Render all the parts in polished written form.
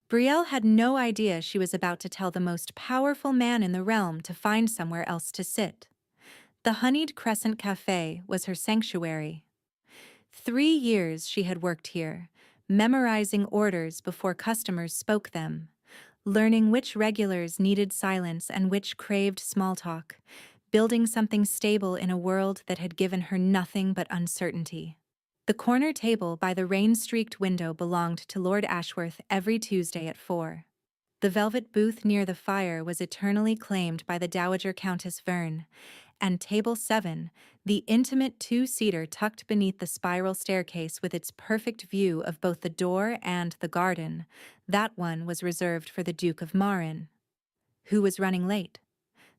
Brielle had no idea she was about to tell the most powerful man in the realm to find somewhere else to sit. The honeyed crescent café was her sanctuary. 3 years she had worked here, memorizing orders before customers spoke them, learning which regulars needed silence and which craved small talk, building something stable in a world that had given her nothing but uncertainty. The corner table by the rain-streaked window belonged to Lord Ashworth every Tuesday at 4. The velvet booth near the fire was eternally claimed by the Dowager Countess Verne, and Table 7, the intimate two-seater tucked beneath the spiral staircase with its perfect view of both the door and the garden, that one was reserved for the Duke of Marin. Who was running late?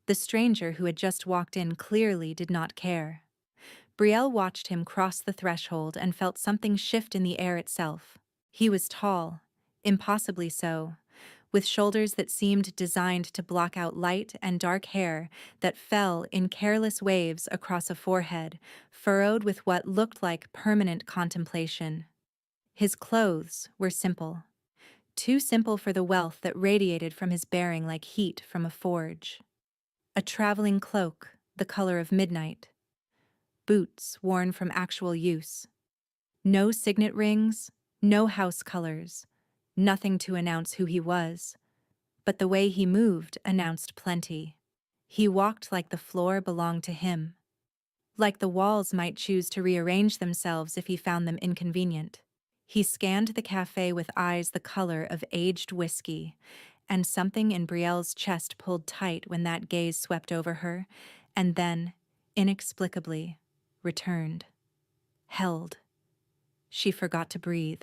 The stranger who had just walked in clearly did not care. Brielle watched him cross the threshold and felt something shift in the air itself. He was tall, impossibly so, with shoulders that seemed designed to block out light and dark hair that fell in careless waves across a forehead, furrowed with what looked like permanent contemplation. His clothes were simple. Too simple for the wealth that radiated from his bearing like heat from a forge. A traveling cloak, the color of midnight. Boots worn from actual use. No signet rings, no house colors, nothing to announce who he was. But the way he moved announced plenty. He walked like the floor belonged to him. Like the walls might choose to rearrange themselves if he found them inconvenient. He scanned the cafe with eyes the color of aged whiskey, and something in Brielle's chest pulled tight when that gaze swept over her, and then, inexplicably, returned. Held. She forgot to breathe.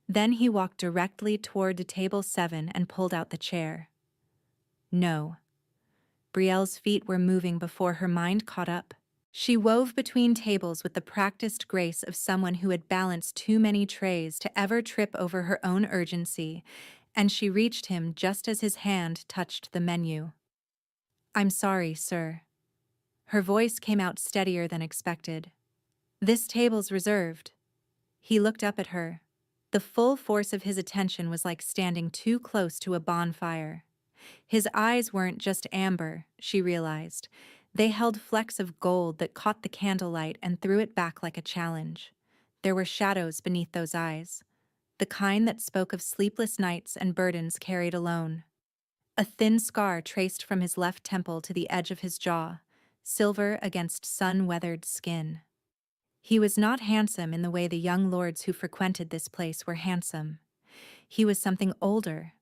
Then he walked directly toward Table 7 and pulled out the chair. No. Brielle's feet were moving before her mind caught up. She wove between tables with the practiced grace of someone who had balanced too many trays to ever trip over her own urgency, and she reached him just as his hand touched the menu. "I'm sorry, sir." Her voice came out steadier than expected. "This table's reserved." He looked up at her. The full force of his attention was like standing too close to a bonfire. His eyes weren't just amber, she realized. They held flecks of gold that caught the candlelight and threw it back like a challenge. There were shadows beneath those eyes, the kind that spoke of sleepless nights and burdens carried alone. A thin scar traced from his left temple to the edge of his jaw, silver against sun-weathered skin. He was not handsome in the way the young lords who frequented this place were handsome. He was something older,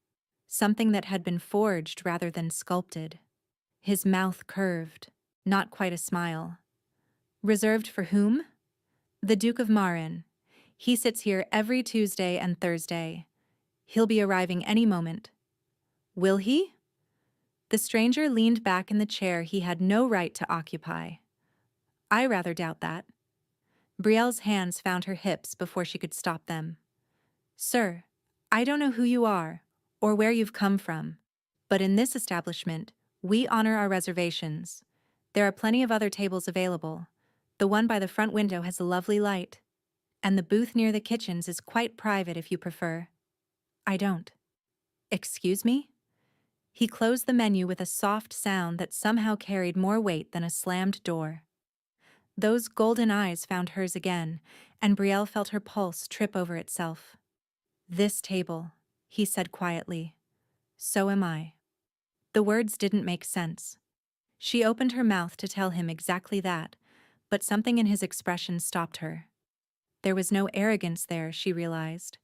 something that had been forged rather than sculpted. His mouth curved, not quite a smile. Reserved for whom? The Duke of Marin. He sits here every Tuesday and Thursday. He'll be arriving any moment. Will he? The stranger leaned back in the chair he had no right to occupy. I rather doubt that. Brielle's hands found her hips before she could stop them. Sir, I don't know who you are, or where you've come from, but in this establishment, we honor our reservations. There are plenty of other tables available. The one by the front window has a lovely light, and the booth near the kitchens is quite private if you prefer. I don't. Excuse me? He closed the menu with a soft sound that somehow carried more weight than a slammed door. Those golden eyes found hers again, and Brielle felt her pulse trip over itself. This table, he said quietly. So am I. The words didn't make sense. She opened her mouth to tell him exactly that, but something in his expression stopped her. There was no arrogance there, she realized.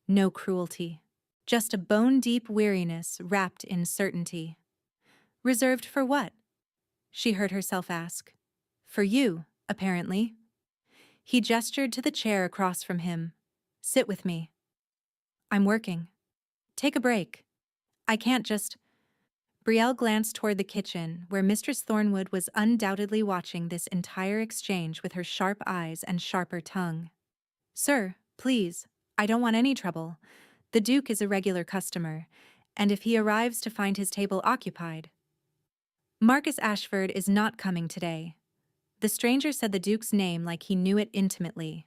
No cruelty. Just a bone-deep weariness wrapped in certainty. Reserved for what? She heard herself ask. For you, apparently. He gestured to the chair across from him. Sit with me. I'm working. Take a break. I can't just... Brielle glanced toward the kitchen, where Mistress Thornwood was undoubtedly watching this entire exchange with her sharp eyes and sharper tongue. Sir, please, I don't want any trouble. The Duke is a regular customer, and if he arrives to find his table occupied... Marcus Ashford is not coming today. The stranger said the Duke's name like he knew it intimately.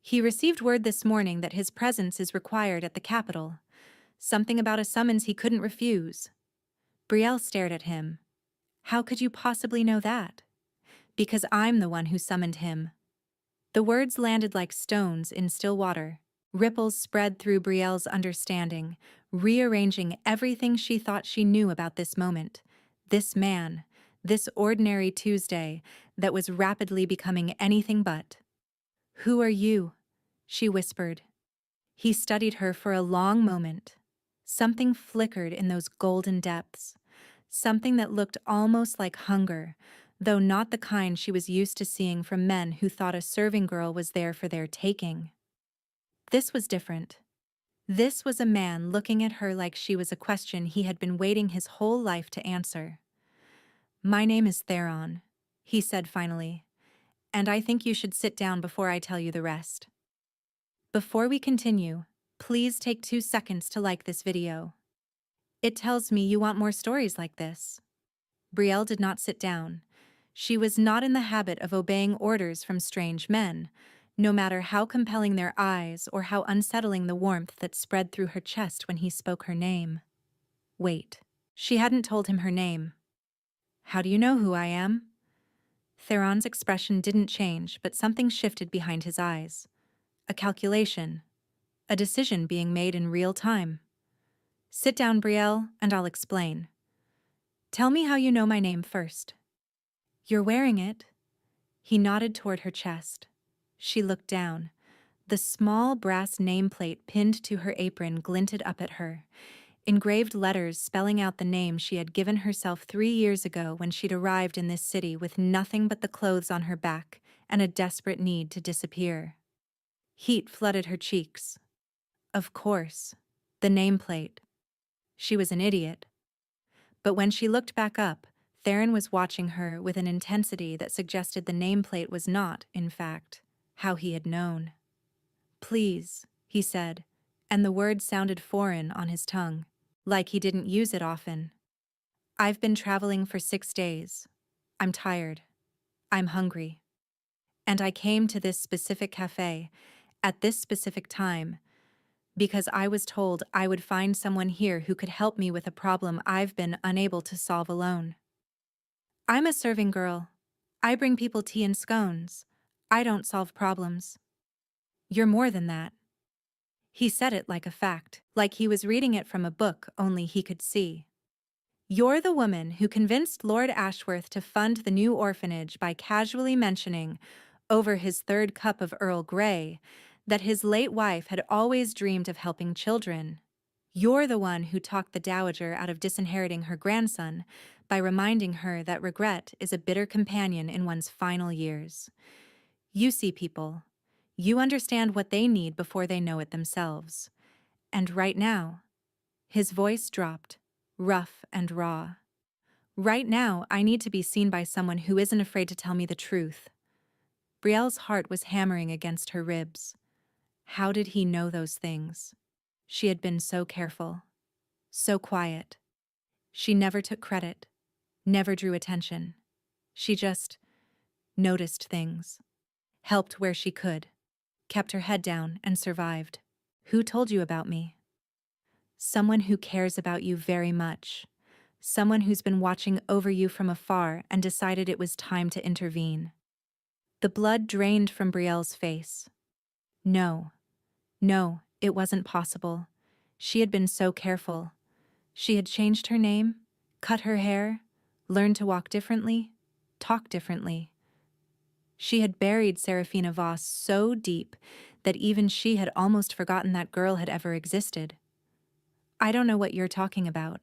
He received word this morning that his presence is required at the capital, Something about a summons he couldn't refuse. Brielle stared at him. How could you possibly know that? Because I'm the one who summoned him. The words landed like stones in still water. Ripples spread through Brielle's understanding, rearranging everything she thought she knew about this moment. This man, this ordinary Tuesday that was rapidly becoming anything but. "Who are you?" she whispered. He studied her for a long moment. Something flickered in those golden depths. Something that looked almost like hunger, though not the kind she was used to seeing from men who thought a serving girl was there for their taking. This was different. This was a man looking at her like she was a question he had been waiting his whole life to answer. "My name is Theron," he said finally, "and I think you should sit down before I tell you the rest." Before we continue, please take 2 seconds to like this video. It tells me you want more stories like this. Brielle did not sit down. She was not in the habit of obeying orders from strange men, no matter how compelling their eyes or how unsettling the warmth that spread through her chest when he spoke her name. Wait, she hadn't told him her name. "How do you know who I am?" Theron's expression didn't change, but something shifted behind his eyes. A calculation. A decision being made in real time. "Sit down, Brielle, and I'll explain. Tell me how you know my name first." "You're wearing it." He nodded toward her chest. She looked down. The small brass nameplate pinned to her apron glinted up at her, engraved letters spelling out the name she had given herself 3 years ago when she'd arrived in this city with nothing but the clothes on her back and a desperate need to disappear. Heat flooded her cheeks. Of course, the nameplate. She was an idiot. But when she looked back up, Theron was watching her with an intensity that suggested the nameplate was not, in fact, how he had known. "Please," he said, and the word sounded foreign on his tongue, like he didn't use it often. "I've been traveling for 6 days. I'm tired. I'm hungry. And I came to this specific cafe, at this specific time, because I was told I would find someone here who could help me with a problem I've been unable to solve alone. I'm a serving girl. I bring people tea and scones. I don't solve problems. You're more than that." He said it like a fact, like he was reading it from a book only he could see. "You're the woman who convinced Lord Ashworth to fund the new orphanage by casually mentioning, over his 3rd cup of Earl Grey, that his late wife had always dreamed of helping children. You're the one who talked the dowager out of disinheriting her grandson by reminding her that regret is a bitter companion in one's final years. You see people. You understand what they need before they know it themselves. And right now," his voice dropped, rough and raw. "Right now, I need to be seen by someone who isn't afraid to tell me the truth." Brielle's heart was hammering against her ribs. How did he know those things? She had been so careful, so quiet. She never took credit, never drew attention. She just noticed things, helped where she could, kept her head down and survived. "Who told you about me?" "Someone who cares about you very much. Someone who's been watching over you from afar and decided it was time to intervene." The blood drained from Brielle's face. No, it wasn't possible. She had been so careful. She had changed her name, cut her hair, learned to walk differently, talk differently. She had buried Serafina Voss so deep that even she had almost forgotten that girl had ever existed. "I don't know what you're talking about,"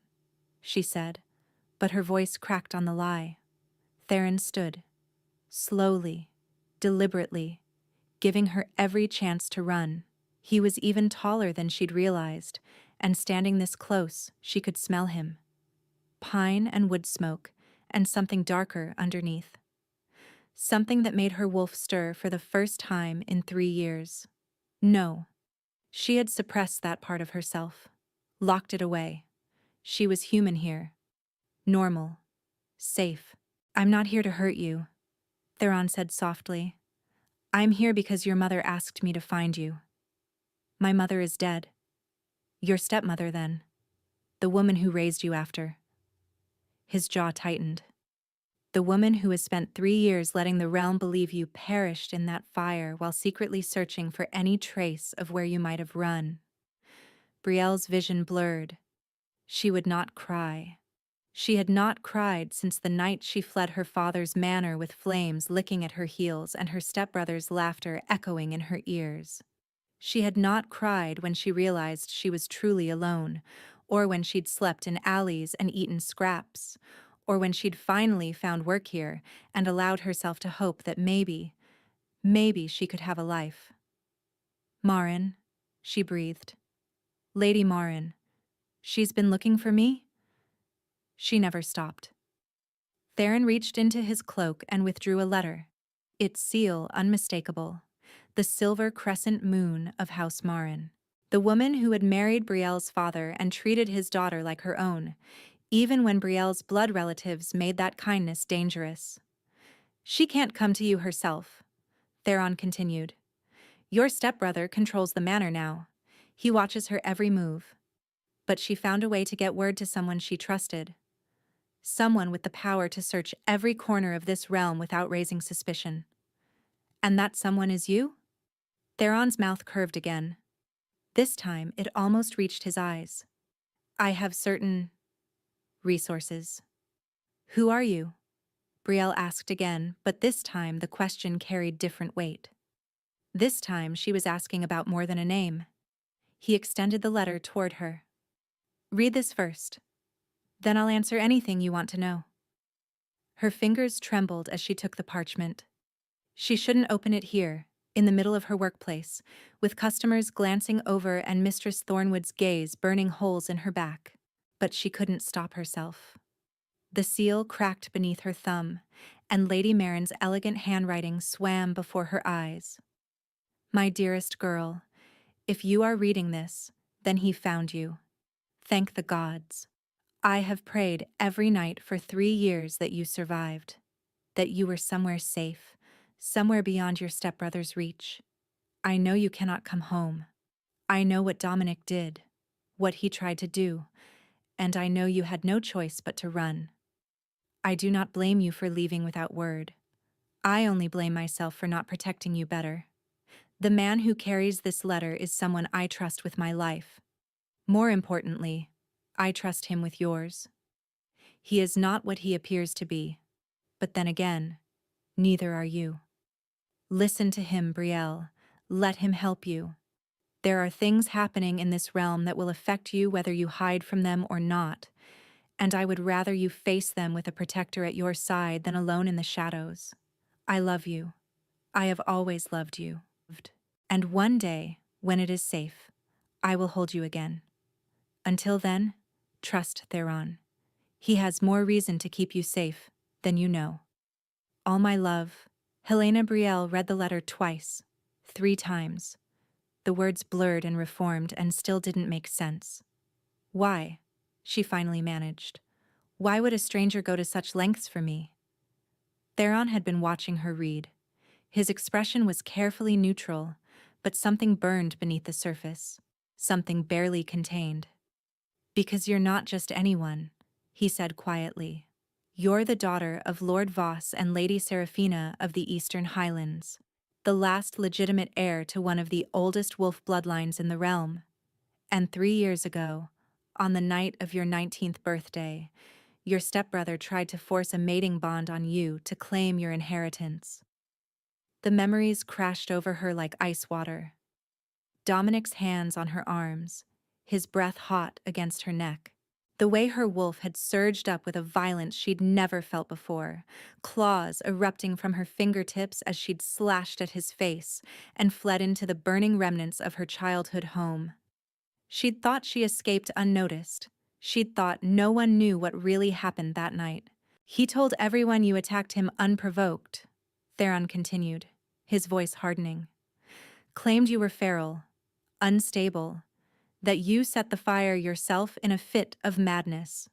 she said, but her voice cracked on the lie. Theron stood, slowly, deliberately, giving her every chance to run. He was even taller than she'd realized, and standing this close, she could smell him. Pine and wood smoke, and something darker underneath. Something that made her wolf stir for the first time in 3 years. No. She had suppressed that part of herself, locked it away. She was human here. Normal. Safe. "I'm not here to hurt you," Theron said softly. "I'm here because your mother asked me to find you. My mother is dead." Your stepmother, then. The woman who raised you after. His jaw tightened. The woman who has spent 3 years letting the realm believe you perished in that fire while secretly searching for any trace of where you might have run. Brielle's vision blurred. She would not cry. She had not cried since the night she fled her father's manor with flames licking at her heels and her stepbrother's laughter echoing in her ears. She had not cried when she realized she was truly alone, or when she'd slept in alleys and eaten scraps, or when she'd finally found work here and allowed herself to hope that maybe she could have a life. Marin, she breathed. Lady Marin. She's been looking for me? She never stopped. Theron reached into his cloak and withdrew a letter. Its seal unmistakable. The silver crescent moon of House Marin. The woman who had married Brielle's father and treated his daughter like her own, even when Brielle's blood relatives made that kindness dangerous. She can't come to you herself, Theron continued. Your stepbrother controls the manor now. He watches her every move. But she found a way to get word to someone she trusted. Someone with the power to search every corner of this realm without raising suspicion. And that someone is you? Theron's mouth curved again. This time, it almost reached his eyes. I have certain resources. Who are you? Brielle asked again, but this time the question carried different weight. This time she was asking about more than a name. He extended the letter toward her. Read this first. Then I'll answer anything you want to know. Her fingers trembled as she took the parchment. She shouldn't open it here, in the middle of her workplace, with customers glancing over and Mistress Thornwood's gaze burning holes in her back. But she couldn't stop herself. The seal cracked beneath her thumb, and Lady Marin's elegant handwriting swam before her eyes. My dearest girl, if you are reading this, then he found you. Thank the gods. I have prayed every night for 3 years that you survived, that you were somewhere safe, somewhere beyond your stepbrother's reach. I know you cannot come home. I know what Dominic did, what he tried to do, and I know you had no choice but to run. I do not blame you for leaving without word. I only blame myself for not protecting you better. The man who carries this letter is someone I trust with my life. More importantly, I trust him with yours. He is not what he appears to be, but then again, neither are you. Listen to him, Brielle. Let him help you. There are things happening in this realm that will affect you whether you hide from them or not, and I would rather you face them with a protector at your side than alone in the shadows. I love you. I have always loved you. And one day, when it is safe, I will hold you again. Until then, trust Theron. He has more reason to keep you safe than you know. All my love. Helena Brielle read the letter twice, 3 times. The words blurred and reformed and still didn't make sense. Why? She finally managed. Why would a stranger go to such lengths for me? Theron had been watching her read. His expression was carefully neutral, but something burned beneath the surface. Something barely contained. Because you're not just anyone, he said quietly. You're the daughter of Lord Voss and Lady Seraphina of the Eastern Highlands, the last legitimate heir to one of the oldest wolf bloodlines in the realm. And 3 years ago, on the night of your 19th birthday, your stepbrother tried to force a mating bond on you to claim your inheritance. The memories crashed over her like ice water. Dominic's hands on her arms, his breath hot against her neck. The way her wolf had surged up with a violence she'd never felt before, claws erupting from her fingertips as she'd slashed at his face and fled into the burning remnants of her childhood home. She'd thought she escaped unnoticed. She'd thought no one knew what really happened that night. He told everyone you attacked him unprovoked, Theron continued, his voice hardening. Claimed you were feral, unstable, that you set the fire yourself in a fit of madness.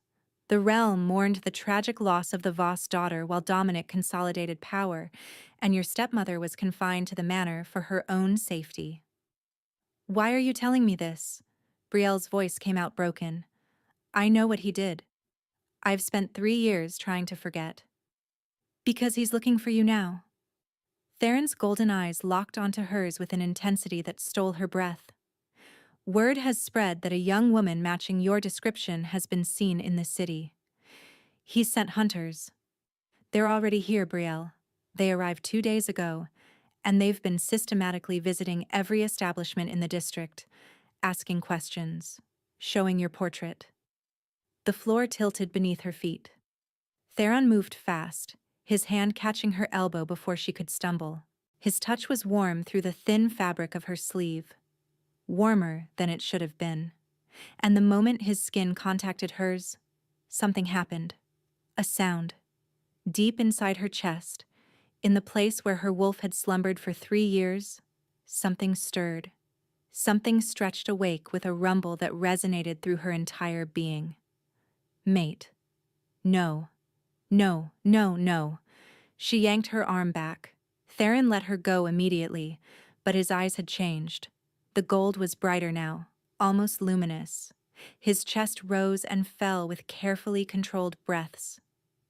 The realm mourned the tragic loss of the Voss daughter while Dominic consolidated power, and your stepmother was confined to the manor for her own safety. Why are you telling me this? Brielle's voice came out broken. I know what he did. I've spent 3 years trying to forget. Because he's looking for you now. Theron's golden eyes locked onto hers with an intensity that stole her breath. Word has spread that a young woman matching your description has been seen in the city. He's sent hunters. They're already here, Brielle. They arrived 2 days ago, and they've been systematically visiting every establishment in the district, asking questions, showing your portrait. The floor tilted beneath her feet. Theron moved fast, his hand catching her elbow before she could stumble. His touch was warm through the thin fabric of her sleeve, warmer than it should have been. And the moment his skin contacted hers, something happened. A sound. Deep inside her chest, in the place where her wolf had slumbered for 3 years, something stirred. Something stretched awake with a rumble that resonated through her entire being. Mate. No. No, no, no. She yanked her arm back. Theron let her go immediately, but his eyes had changed. The gold was brighter now, almost luminous. His chest rose and fell with carefully controlled breaths.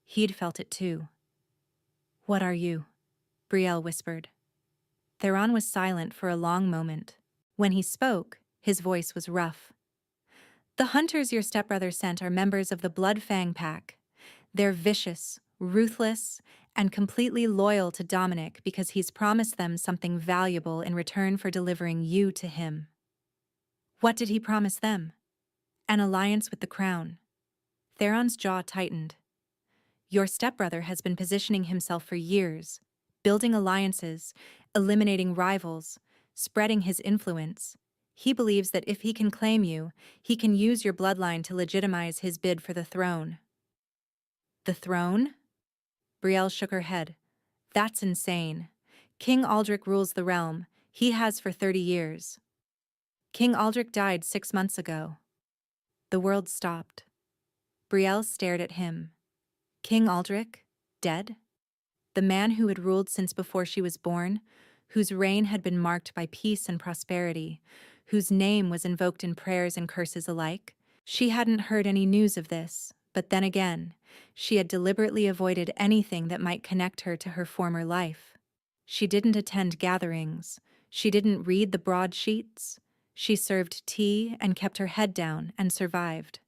He'd felt it too. What are you? Brielle whispered. Theron was silent for a long moment. When he spoke, his voice was rough. The hunters your stepbrother sent are members of the Blood Fang Pack. They're vicious, ruthless, and completely loyal to Dominic because he's promised them something valuable in return for delivering you to him. What did he promise them? An alliance with the crown. Theron's jaw tightened. Your stepbrother has been positioning himself for years, building alliances, eliminating rivals, spreading his influence. He believes that if he can claim you, he can use your bloodline to legitimize his bid for the throne. The throne? Brielle shook her head. That's insane. King Aldrich rules the realm. He has for 30 years. King Aldrich died 6 months ago. The world stopped. Brielle stared at him. King Aldrich? Dead? The man who had ruled since before she was born, whose reign had been marked by peace and prosperity, whose name was invoked in prayers and curses alike? She hadn't heard any news of this, but then again, she had deliberately avoided anything that might connect her to her former life. She didn't attend gatherings. She didn't read the broadsheets. She served tea and kept her head down and survived.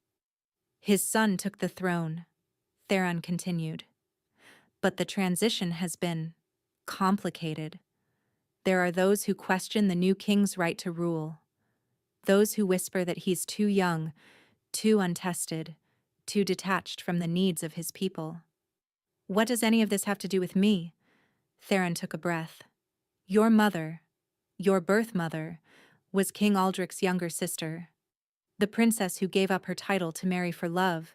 His son took the throne, Theron continued. But the transition has been complicated. There are those who question the new king's right to rule. Those who whisper that he's too young, too untested, too detached from the needs of his people. What does any of this have to do with me? Theron took a breath. Your mother, your birth mother, was King Aldrich's younger sister. The princess who gave up her title to marry for love.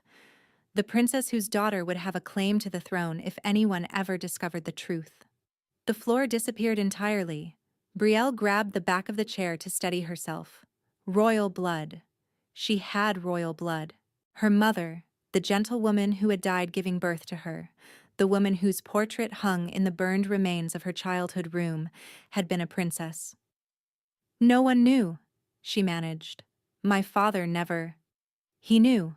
The princess whose daughter would have a claim to the throne if anyone ever discovered the truth. The floor disappeared entirely. Brielle grabbed the back of the chair to steady herself. Royal blood. She had royal blood. Her mother, the gentlewoman who had died giving birth to her, the woman whose portrait hung in the burned remains of her childhood room, had been a princess. No one knew, she managed. My father never. He knew.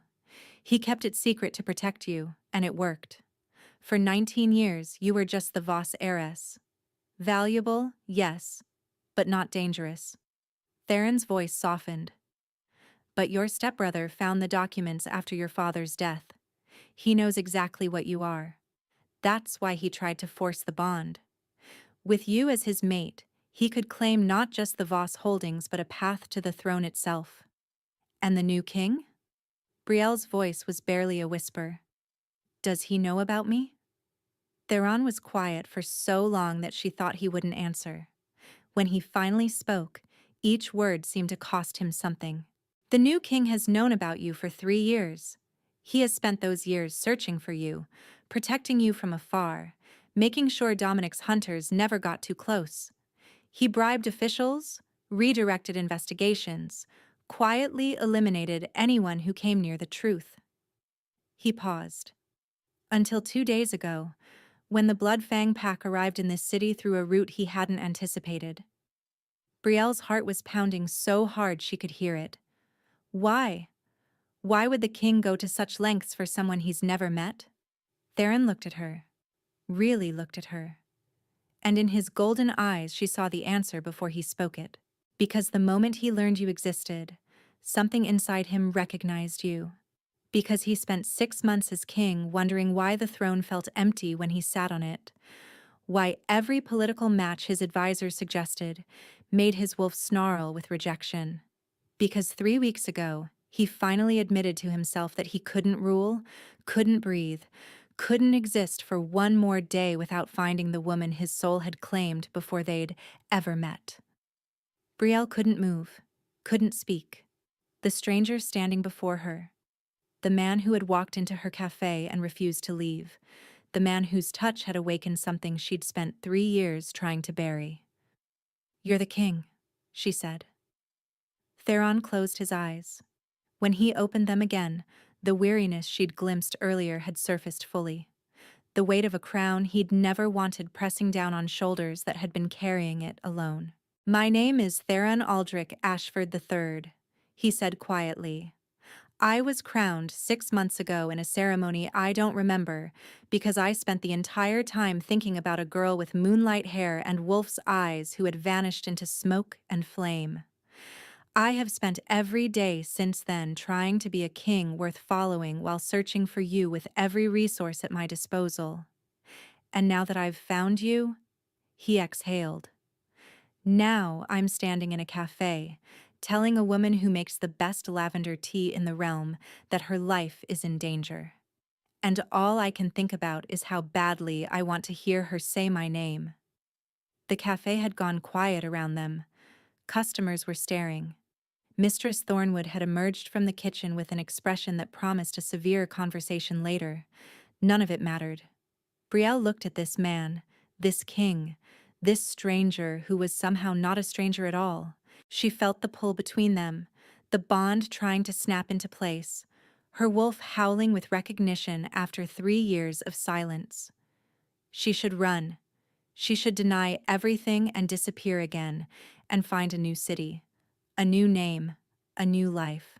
He kept it secret to protect you, and it worked. For 19 years, you were just the Voss heiress. Valuable, yes, but not dangerous. Theron's voice softened. But your stepbrother found the documents after your father's death. He knows exactly what you are. That's why he tried to force the bond. With you as his mate, he could claim not just the Voss holdings but a path to the throne itself. And the new king? Brielle's voice was barely a whisper. Does he know about me? Theron was quiet for so long that she thought he wouldn't answer. When he finally spoke, each word seemed to cost him something. The new king has known about you for 3 years. He has spent those years searching for you, protecting you from afar, making sure Dominic's hunters never got too close. He bribed officials, redirected investigations, quietly eliminated anyone who came near the truth. He paused. Until 2 days ago, when the Blood Fang Pack arrived in this city through a route he hadn't anticipated. Brielle's heart was pounding so hard she could hear it. Why? Why would the king go to such lengths for someone he's never met? Theron looked at her, really looked at her, and in his golden eyes she saw the answer before he spoke it. Because the moment he learned you existed, something inside him recognized you. Because he spent 6 months as king wondering why the throne felt empty when he sat on it, why every political match his advisors suggested made his wolf snarl with rejection. Because 3 weeks ago, he finally admitted to himself that he couldn't rule, couldn't breathe, couldn't exist for one more day without finding the woman his soul had claimed before they'd ever met. Brielle couldn't move, couldn't speak. The stranger standing before her, the man who had walked into her cafe and refused to leave, the man whose touch had awakened something she'd spent 3 years trying to bury. "You're the king," she said. Theron closed his eyes. When he opened them again, the weariness she'd glimpsed earlier had surfaced fully. The weight of a crown he'd never wanted pressing down on shoulders that had been carrying it alone. "My name is Theron Aldrich Ashford III," he said quietly. "I was crowned 6 months ago in a ceremony I don't remember because I spent the entire time thinking about a girl with moonlight hair and wolf's eyes who had vanished into smoke and flame. I have spent every day since then trying to be a king worth following while searching for you with every resource at my disposal. And now that I've found you," he exhaled. "Now I'm standing in a cafe, telling a woman who makes the best lavender tea in the realm that her life is in danger. And all I can think about is how badly I want to hear her say my name." The cafe had gone quiet around them. Customers were staring. Mistress Thornwood had emerged from the kitchen with an expression that promised a severe conversation later. None of it mattered. Brielle looked at this man, this king, this stranger who was somehow not a stranger at all. She felt the pull between them, the bond trying to snap into place, her wolf howling with recognition after 3 years of silence. She should run. She should deny everything and disappear again, and find a new city, a new name, a new life.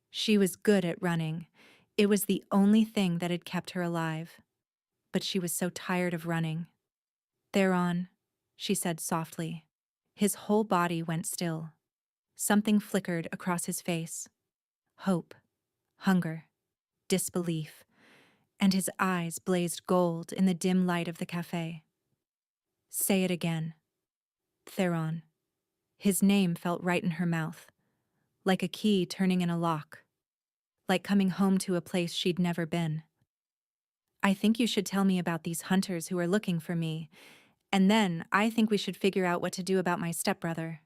She was good at running. It was the only thing that had kept her alive. But she was so tired of running. "Theron," she said softly. His whole body went still. Something flickered across his face. Hope, hunger, disbelief, and his eyes blazed gold in the dim light of the cafe. "Say it again." Theron. His name felt right in her mouth, like a key turning in a lock, like coming home to a place she'd never been. "I think you should tell me about these hunters who are looking for me, and then I think we should figure out what to do about my stepbrother."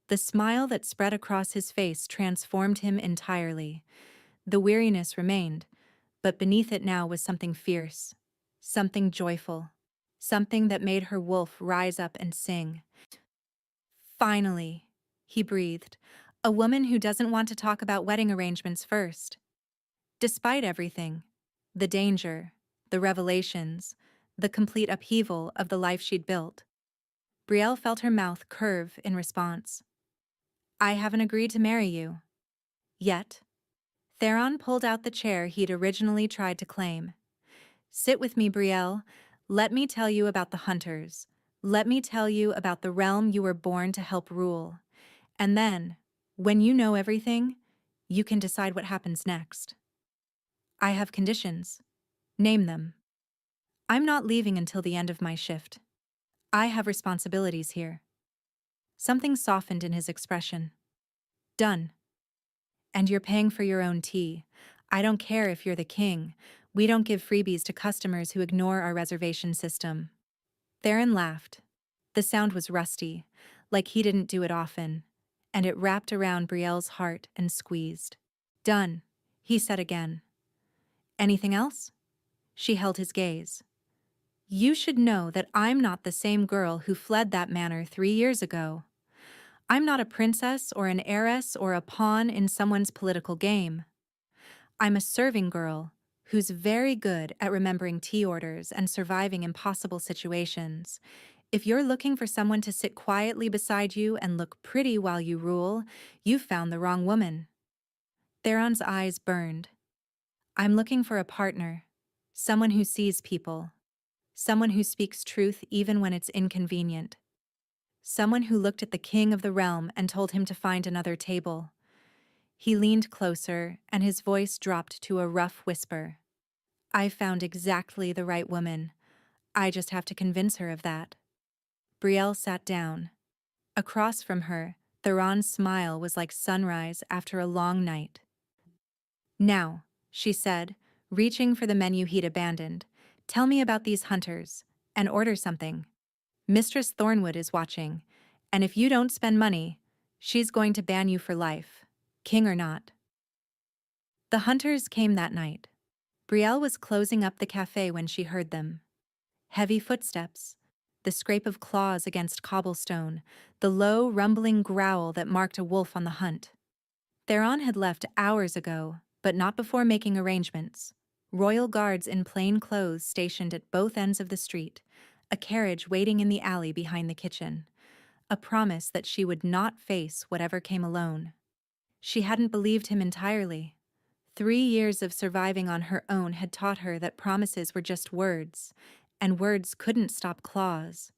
The smile that spread across his face transformed him entirely. The weariness remained, but beneath it now was something fierce, something joyful, something that made her wolf rise up and sing. "Finally," he breathed, "a woman who doesn't want to talk about wedding arrangements first." Despite everything, the danger, the revelations, the complete upheaval of the life she'd built, Brielle felt her mouth curve in response. "I haven't agreed to marry you. Yet." Theron pulled out the chair he'd originally tried to claim. "Sit with me, Brielle. Let me tell you about the hunters. Let me tell you about the realm you were born to help rule. And then, when you know everything, you can decide what happens next." "I have conditions." "Name them." "I'm not leaving until the end of my shift. I have responsibilities here." Something softened in his expression. "Done. And you're paying for your own tea. I don't care if you're the king. We don't give freebies to customers who ignore our reservation system." Theron laughed. The sound was rusty, like he didn't do it often, and it wrapped around Brielle's heart and squeezed. "Done," he said again. "Anything else?" She held his gaze. "You should know that I'm not the same girl who fled that manor 3 years ago. I'm not a princess or an heiress or a pawn in someone's political game. I'm a serving girl who's very good at remembering tea orders and surviving impossible situations. If you're looking for someone to sit quietly beside you and look pretty while you rule, you've found the wrong woman." Theron's eyes burned. I'm looking for a partner. Someone who sees people. Someone who speaks truth even when it's inconvenient. Someone who looked at the king of the realm and told him to find another table. He leaned closer, and his voice dropped to a rough whisper. I found exactly the right woman. I just have to convince her of that. Brielle sat down. Across from her, Theron's smile was like sunrise after a long night. Now, she said, reaching for the menu he'd abandoned, tell me about these hunters, and order something. Mistress Thornwood is watching, and if you don't spend money, she's going to ban you for life, king or not. The hunters came that night. Brielle was closing up the cafe when she heard them. Heavy footsteps, the scrape of claws against cobblestone, the low, rumbling growl that marked a wolf on the hunt. Theron had left hours ago, but not before making arrangements. Royal guards in plain clothes stationed at both ends of the street, a carriage waiting in the alley behind the kitchen. A promise that she would not face whatever came alone. She hadn't believed him entirely. 3 years of surviving on her own had taught her that promises were just words, and words couldn't stop claws.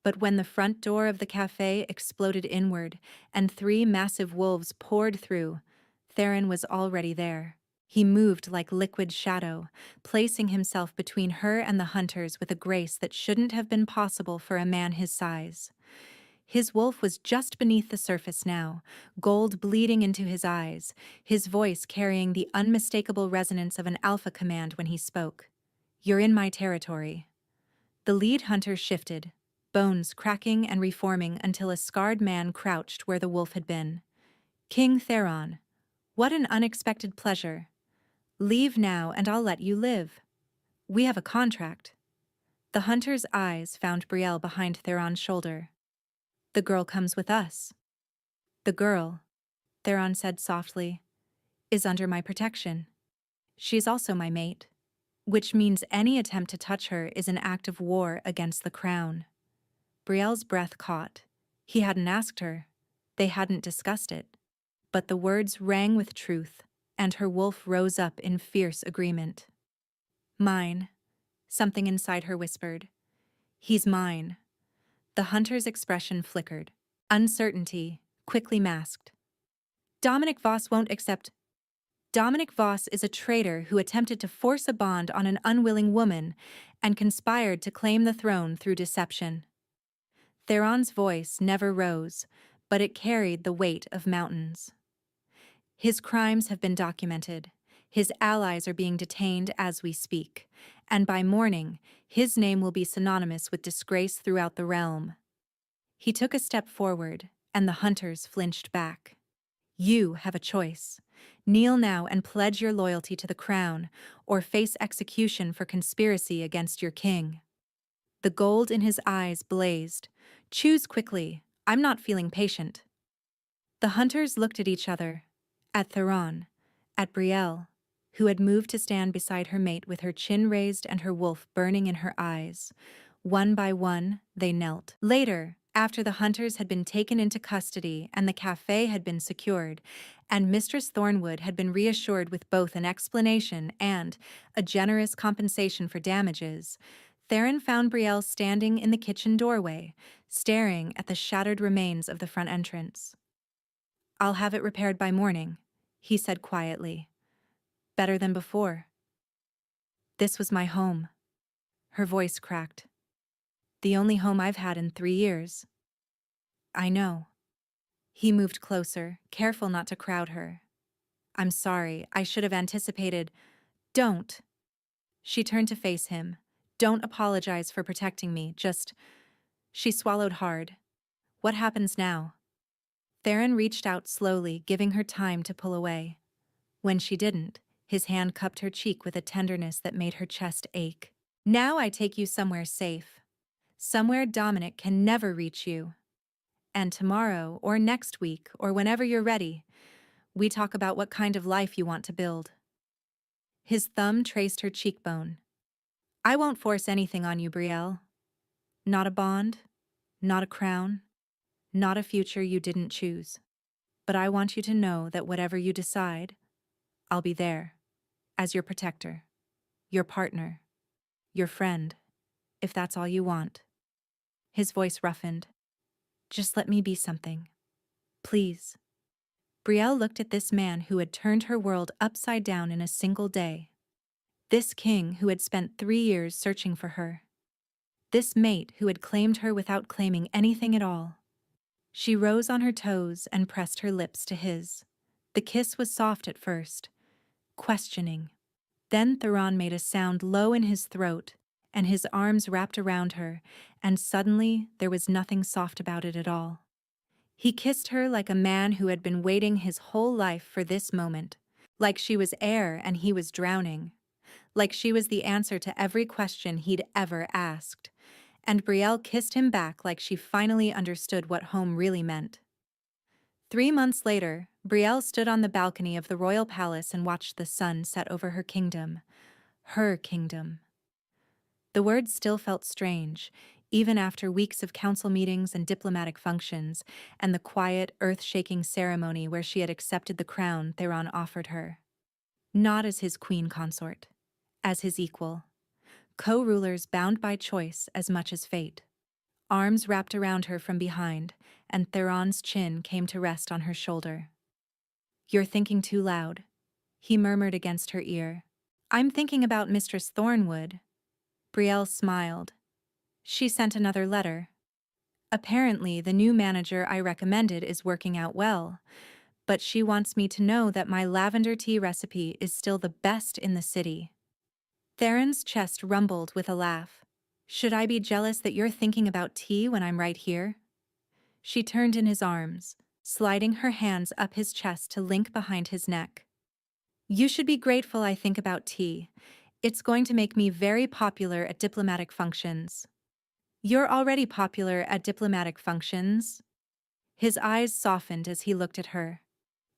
But when the front door of the cafe exploded inward and 3 massive wolves poured through, Theron was already there. He moved like liquid shadow, placing himself between her and the hunters with a grace that shouldn't have been possible for a man his size. His wolf was just beneath the surface now, gold bleeding into his eyes, his voice carrying the unmistakable resonance of an alpha command when he spoke. You're in my territory. The lead hunter shifted, bones cracking and reforming until a scarred man crouched where the wolf had been. King Theron, what an unexpected pleasure. Leave now and I'll let you live. We have a contract. The hunter's eyes found Brielle behind Theron's shoulder. The girl comes with us. The girl, Theron said softly, is under my protection. She's also my mate, which means any attempt to touch her is an act of war against the crown. Brielle's breath caught. He hadn't asked her. They hadn't discussed it. But the words rang with truth, and her wolf rose up in fierce agreement. Mine, something inside her whispered. He's mine. The hunter's expression flickered. Uncertainty, quickly masked. Dominic Voss won't accept. Dominic Voss is a traitor who attempted to force a bond on an unwilling woman and conspired to claim the throne through deception. Theron's voice never rose, but it carried the weight of mountains. His crimes have been documented. His allies are being detained as we speak, and by morning, his name will be synonymous with disgrace throughout the realm. He took a step forward, and the hunters flinched back. You have a choice. Kneel now and pledge your loyalty to the crown, or face execution for conspiracy against your king. The gold in his eyes blazed. Choose quickly. I'm not feeling patient. The hunters looked at each other, at Theron, at Brielle, who had moved to stand beside her mate with her chin raised and her wolf burning in her eyes. One by one, they knelt. Later, after the hunters had been taken into custody and the cafe had been secured, and Mistress Thornwood had been reassured with both an explanation and a generous compensation for damages, Theron found Brielle standing in the kitchen doorway, staring at the shattered remains of the front entrance. I'll have it repaired by morning, he said quietly. Better than before. This was my home. Her voice cracked. The only home I've had in 3 years. I know. He moved closer, careful not to crowd her. I'm sorry, I should have anticipated. Don't. She turned to face him. Don't apologize for protecting me, just... She swallowed hard. What happens now? Theron reached out slowly, giving her time to pull away. When she didn't, his hand cupped her cheek with a tenderness that made her chest ache. Now I take you somewhere safe. Somewhere Dominic can never reach you. And tomorrow, or next week, or whenever you're ready, we talk about what kind of life you want to build. His thumb traced her cheekbone. I won't force anything on you, Brielle. Not a bond, not a crown, not a future you didn't choose. But I want you to know that whatever you decide, I'll be there, as your protector, your partner, your friend, if that's all you want. His voice roughened. Just let me be something. Please. Brielle looked at this man who had turned her world upside down in a single day. This king who had spent 3 years searching for her. This mate who had claimed her without claiming anything at all. She rose on her toes and pressed her lips to his. The kiss was soft at first, questioning. Then Theron made a sound low in his throat, and his arms wrapped around her, and suddenly there was nothing soft about it at all. He kissed her like a man who had been waiting his whole life for this moment, like she was air and he was drowning, like she was the answer to every question he'd ever asked. And Brielle kissed him back like she finally understood what home really meant. 3 months later, Brielle stood on the balcony of the royal palace and watched the sun set over her kingdom. Her kingdom. The words still felt strange, even after weeks of council meetings and diplomatic functions, and the quiet, earth-shaking ceremony where she had accepted the crown Theron offered her. Not as his queen consort, as his equal. Co-rulers bound by choice as much as fate. Arms wrapped around her from behind, and Theron's chin came to rest on her shoulder. You're thinking too loud, he murmured against her ear. I'm thinking about Mistress Thornwood. Brielle smiled. She sent another letter. Apparently, the new manager I recommended is working out well, but she wants me to know that my lavender tea recipe is still the best in the city. Theron's chest rumbled with a laugh. Should I be jealous that you're thinking about tea when I'm right here? She turned in his arms, sliding her hands up his chest to link behind his neck. You should be grateful I think about tea. It's going to make me very popular at diplomatic functions. You're already popular at diplomatic functions. His eyes softened as he looked at her.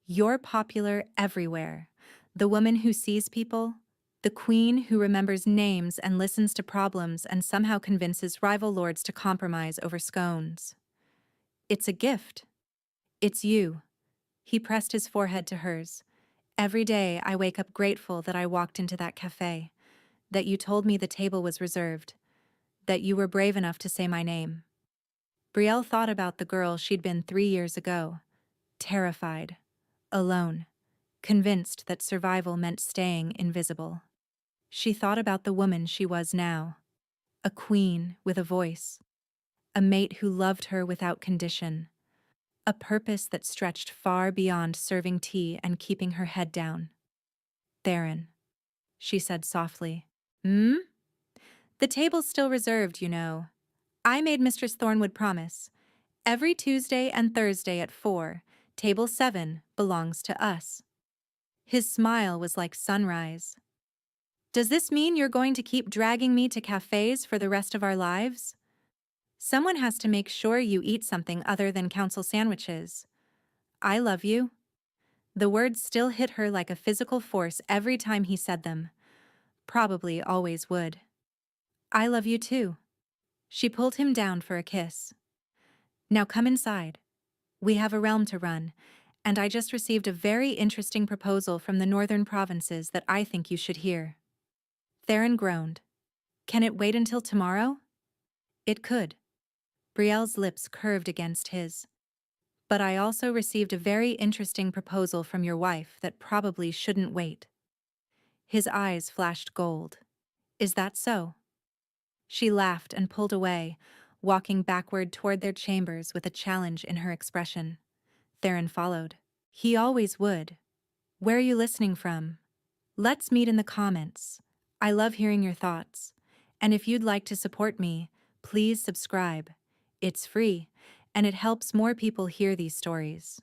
You're popular everywhere. The woman who sees people, the queen who remembers names and listens to problems and somehow convinces rival lords to compromise over scones. It's a gift. It's you. He pressed his forehead to hers. Every day I wake up grateful that I walked into that cafe, that you told me the table was reserved, that you were brave enough to say my name. Brielle thought about the girl she'd been 3 years ago, terrified, alone, convinced that survival meant staying invisible. She thought about the woman she was now, a queen with a voice, a mate who loved her without condition, a purpose that stretched far beyond serving tea and keeping her head down. Theron, she said softly. Hmm? The table's still reserved, you know. I made Mistress Thornwood promise. Every Tuesday and Thursday at 4, table 7 belongs to us. His smile was like sunrise. Does this mean you're going to keep dragging me to cafes for the rest of our lives? Someone has to make sure you eat something other than council sandwiches. I love you. The words still hit her like a physical force every time he said them. Probably always would. I love you too. She pulled him down for a kiss. Now come inside. We have a realm to run, and I just received a very interesting proposal from the northern provinces that I think you should hear. Theron groaned. Can it wait until tomorrow? It could. Brielle's lips curved against his. But I also received a very interesting proposal from your wife that probably shouldn't wait. His eyes flashed gold. Is that so? She laughed and pulled away, walking backward toward their chambers with a challenge in her expression. Theron followed. He always would. Where are you listening from? Let's meet in the comments. I love hearing your thoughts. And if you'd like to support me, please subscribe. It's free, and it helps more people hear these stories.